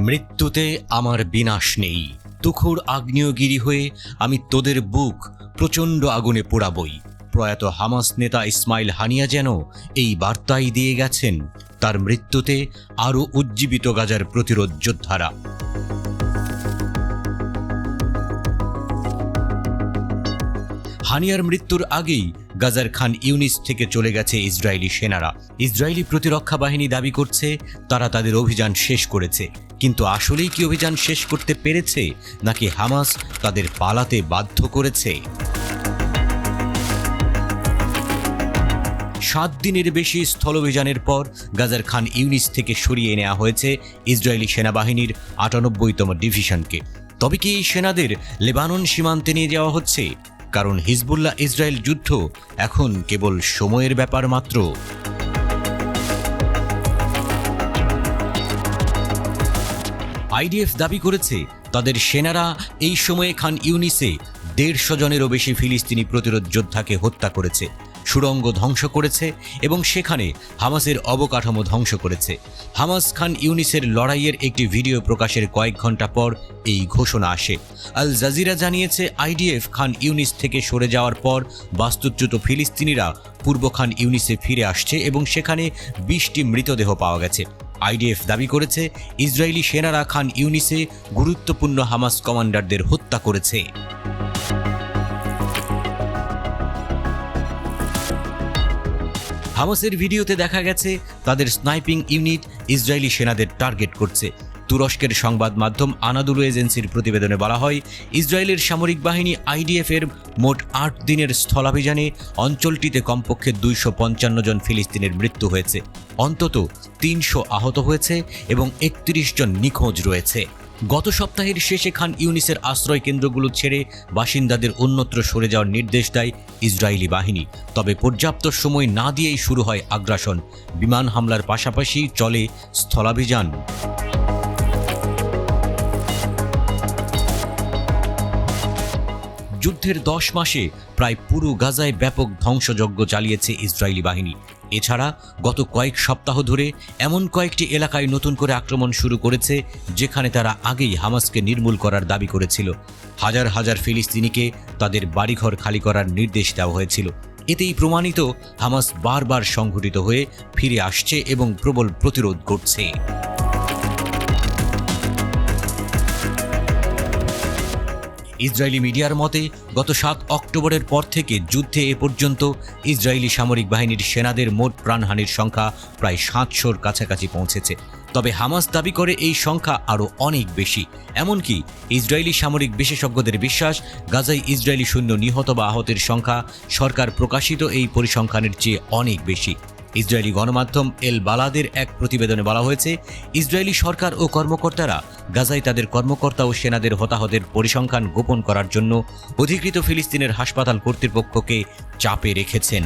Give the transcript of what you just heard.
মৃত্যুতে আমার বিনাশ নেই, তুখোড় আগ্নেয়গিরি হয়ে আমি তোদের বুক প্রচণ্ড আগুনে পোড়াবই। প্রয়াত হামাস নেতা ইসমাইল হানিয়া যেন এই বার্তাই দিয়ে গেছেন, তার মৃত্যুতে আরও উজ্জীবিত গাজার প্রতিরোধ যোদ্ধারা। হানিয়ার মৃত্যুর আগেই গাজার খান ইউনিস থেকে চলে গেছে ইসরায়েলি সেনারা। ইসরায়েলি প্রতিরক্ষা বাহিনী দাবি করছে তারা তাদের অভিযান শেষ করেছে, কিন্তু আসলেই কি অভিযান শেষ করতে পেরেছে, নাকি হামাস তাদের পালাতে বাধ্য করেছে? 7 দিনের বেশি স্থলাভিযানের পর গাজার খান ইউনিস থেকে সরিয়ে নেওয়া হয়েছে ইসরায়েলি সেনাবাহিনীর 98তম ডিভিশনকে। তবে কি এই সেনাদের লেবানন সীমান্তে নিয়ে যাওয়া হচ্ছে? কারণ হিজবুল্লাহ ইসরায়েল যুদ্ধ এখন কেবল সময়ের ব্যাপার মাত্র। আইডিএফ দাবি করেছে তাদের সেনারা এই সময়ে খান ইউনিসে 150 জনেরও বেশি ফিলিস্তিনি প্রতিরোধ যোদ্ধাকে হত্যা করেছে, সুড়ঙ্গ ধ্বংস করেছে এবং সেখানে হামাসের অবকাঠামো ধ্বংস করেছে। হামাস খান ইউনিসের লড়াইয়ের একটি ভিডিও প্রকাশের কয়েক ঘন্টা পর এই ঘোষণা আসে। আল জাজিরা জানিয়েছে, আইডিএফ খান ইউনিস থেকে সরে যাওয়ার পর বাস্তুচ্যুত ফিলিস্তিনিরা পূর্ব খান ইউনিসে ফিরে আসছে এবং সেখানে 20টি মৃতদেহ পাওয়া গেছে। আইডিএফ দাবি করেছে ইসরায়েলি সেনারা খান ইউনিসে গুরুত্বপূর্ণ হামাস কমান্ডারদের হত্যা করেছে। হামাসের ভিডিওতে দেখা গেছে তাদের স্নাইপিং ইউনিট ইসরায়েলি সেনাদের টার্গেট করছে। তুরস্কের সংবাদ মাধ্যম আনাদুলু এজেন্সির প্রতিবেদনে বলা হয়, ইসরায়েলের সামরিক বাহিনী আইডিএফ এর মোট 8 দিনের স্থলাভিযানে অঞ্চলটিতে কমপক্ষে 255 জন ফিলিস্তিনের মৃত্যু হয়েছে, অন্তত 300 আহত হয়েছে এবং 31 জন নিখোঁজ রয়েছে। গত সপ্তাহের শেষে খান ইউনিসের আশ্রয় কেন্দ্রগুলো ছেড়ে বাসিন্দাদের অন্যত্র সরে যাওয়ার নির্দেশ দেয় ইসরায়েলি বাহিনী। তবে পর্যাপ্ত সময় না দিয়েই শুরু হয় আগ্রাসন। বিমান হামলার পাশাপাশি চলে স্থলাভিযান। যুদ্ধের 10 মাসে প্রায় পুরো গাজায় ব্যাপক ধ্বংসযজ্ঞ চালিয়েছে ইসরায়েলি বাহিনী। এছাড়া গত কয়েক সপ্তাহ ধরে এমন কয়েকটি এলাকায় নতুন করে আক্রমণ শুরু করেছে যেখানে তারা আগেই হামাসকে নির্মূল করার দাবি করেছিল। হাজার হাজার ফিলিস্তিনিকে তাদের বাড়িঘর খালি করার নির্দেশ দেওয়া হয়েছিল। এতেই প্রমাণিত হামাস বারবার সংঘটিত হয়ে ফিরে আসছে এবং প্রবল প্রতিরোধ করছে। ইসরায়েলি মিডিয়ার মতে, গত 7 অক্টোবরের পর থেকে যুদ্ধে এ পর্যন্ত ইসরায়েলি সামরিক বাহিনীর সেনাদের মোট প্রাণহানির সংখ্যা প্রায় 700-র কাছাকাছি পৌঁছেছে। তবে হামাস দাবি করে এই সংখ্যা আরও অনেক বেশি। এমনকি ইসরায়েলি সামরিক বিশেষজ্ঞদের বিশ্বাস, গাজায় ইসরায়েলি সৈন্য নিহত বা আহতের সংখ্যা সরকার প্রকাশিত এই পরিসংখ্যানের চেয়ে অনেক বেশি। ইসরায়েলি গণমাধ্যম এল বালাদের এক প্রতিবেদনে বলা হয়েছে, ইসরায়েলি সরকার ও কর্মকর্তারা গাজায় তাদের কর্মকর্তা ও সেনাদের হতাহতের পরিসংখ্যান গোপন করার জন্য অধিকৃত ফিলিস্তিনের হাসপাতাল কর্তৃপক্ষকে চাপে রেখেছেন।